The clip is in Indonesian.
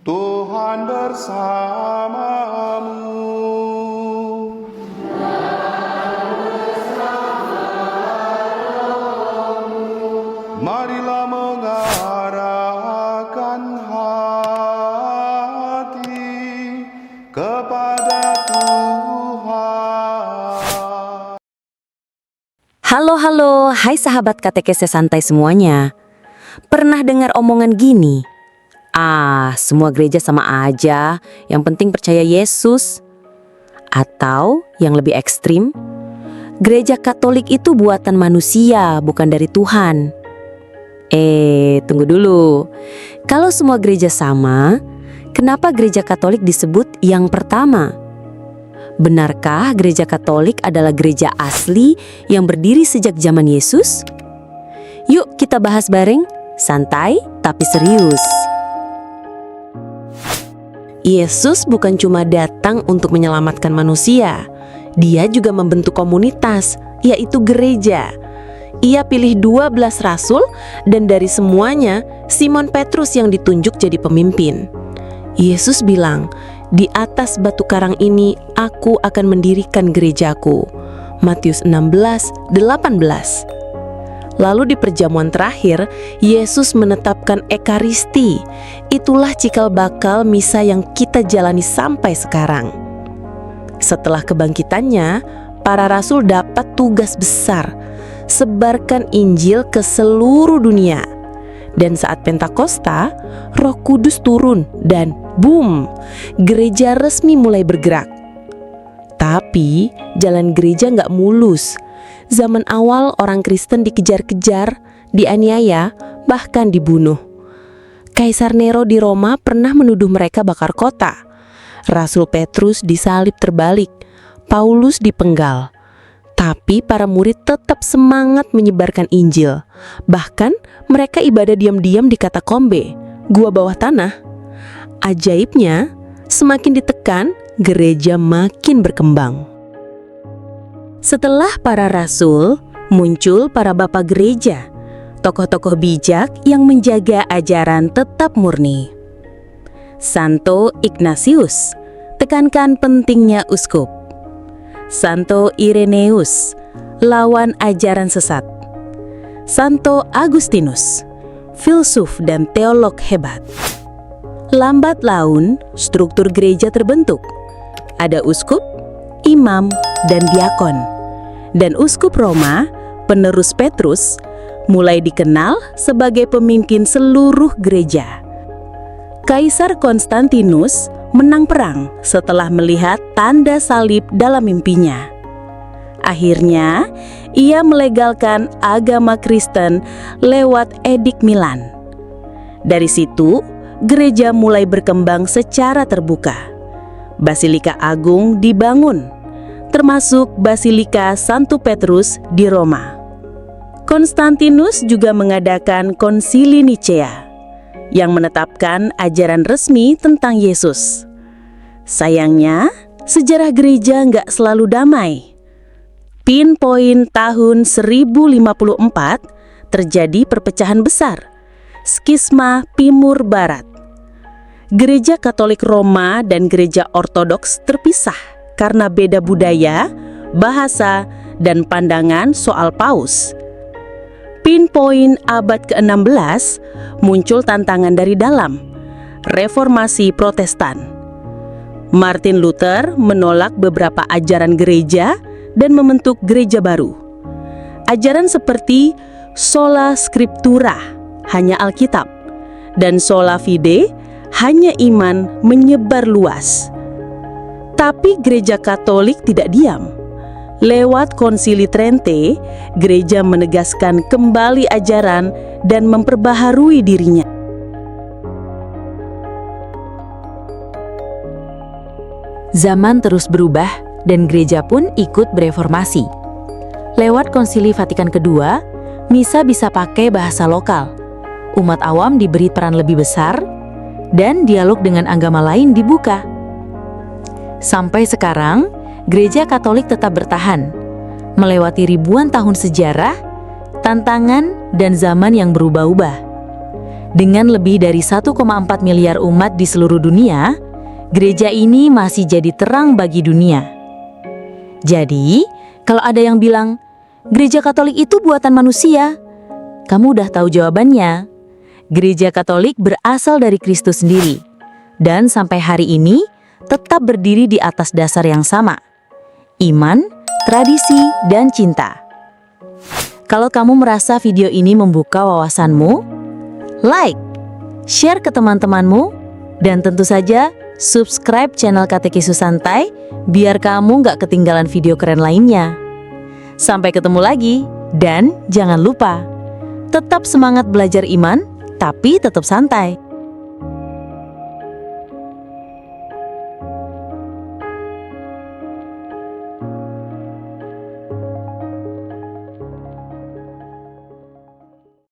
Tuhan bersamamu. Marilah mengarahkan hati kepada Tuhan. Halo, hai sahabat katekese santai semuanya. Pernah dengar omongan gini? Semua gereja sama aja, yang penting percaya Yesus. Atau yang lebih ekstrim, gereja Katolik itu buatan manusia, bukan dari Tuhan. Tunggu dulu. Kalau semua gereja sama, kenapa gereja Katolik disebut yang pertama? Benarkah gereja Katolik adalah gereja asli yang berdiri sejak zaman Yesus? Yuk kita bahas bareng, santai tapi serius. Yesus bukan cuma datang untuk menyelamatkan manusia. Dia juga membentuk komunitas, yaitu gereja. Ia pilih 12 rasul dan dari semuanya, Simon Petrus yang ditunjuk jadi pemimpin. Yesus bilang, "Di atas batu karang ini aku akan mendirikan gerejaku." Matius 16:18. Lalu di perjamuan terakhir, Yesus menetapkan Ekaristi. Itulah cikal bakal misa yang kita jalani sampai sekarang. Setelah kebangkitannya, para rasul dapat tugas besar, sebarkan Injil ke seluruh dunia. Dan saat Pentakosta, Roh Kudus turun dan boom, gereja resmi mulai bergerak. Tapi jalan gereja nggak mulus. Zaman awal orang Kristen dikejar-kejar, dianiaya, bahkan dibunuh. Kaisar Nero di Roma pernah menuduh mereka bakar kota. Rasul Petrus disalib terbalik, Paulus dipenggal. Tapi para murid tetap semangat menyebarkan Injil. Bahkan mereka ibadah diam-diam di katakombe, gua bawah tanah. Ajaibnya, semakin ditekan, gereja makin berkembang. Setelah para rasul, muncul para bapak gereja, tokoh-tokoh bijak yang menjaga ajaran tetap murni. Santo Ignatius, tekankan pentingnya uskup. Santo Ireneus, lawan ajaran sesat. Santo Agustinus, filsuf dan teolog hebat. Lambat laun, struktur gereja terbentuk. Ada uskup, imam, dan diakon. Dan uskup Roma, penerus Petrus, mulai dikenal sebagai pemimpin seluruh gereja. Kaisar Konstantinus menang perang setelah melihat tanda salib dalam mimpinya. Akhirnya, ia melegalkan agama Kristen lewat Edik Milan. Dari situ, gereja mulai berkembang secara terbuka. Basilika Agung dibangun, termasuk Basilika Santo Petrus di Roma. Konstantinus juga mengadakan Konsili Nicea yang menetapkan ajaran resmi tentang Yesus. Sayangnya, sejarah gereja nggak selalu damai. Pinpoint tahun 1054 terjadi perpecahan besar, skisma Timur Barat. Gereja Katolik Roma dan Gereja Ortodoks terpisah karena beda budaya, bahasa, dan pandangan soal paus. Pinpoint abad ke-16 muncul tantangan dari dalam, reformasi Protestan. Martin Luther menolak beberapa ajaran gereja dan membentuk gereja baru. Ajaran seperti sola scriptura, hanya Alkitab, dan sola fide, hanya iman, menyebar luas. Tapi gereja Katolik tidak diam. Lewat Konsili Trente, gereja menegaskan kembali ajaran dan memperbaharui dirinya. Zaman terus berubah dan gereja pun ikut bereformasi. Lewat Konsili Vatikan II, misa bisa pakai bahasa lokal. Umat awam diberi peran lebih besar dan dialog dengan agama lain dibuka. Sampai sekarang, gereja Katolik tetap bertahan, melewati ribuan tahun sejarah, tantangan, dan zaman yang berubah-ubah. Dengan lebih dari 1,4 miliar umat di seluruh dunia, gereja ini masih jadi terang bagi dunia. Jadi, kalau ada yang bilang, gereja Katolik itu buatan manusia, kamu udah tahu jawabannya. Gereja Katolik berasal dari Kristus sendiri, dan sampai hari ini tetap berdiri di atas dasar yang sama: iman, tradisi, dan cinta. Kalau kamu merasa video ini membuka wawasanmu, like, share ke teman-temanmu, dan tentu saja subscribe channel Katekismus Santai biar kamu nggak ketinggalan video keren lainnya. Sampai ketemu lagi, dan jangan lupa, tetap semangat belajar iman, tapi tetap santai.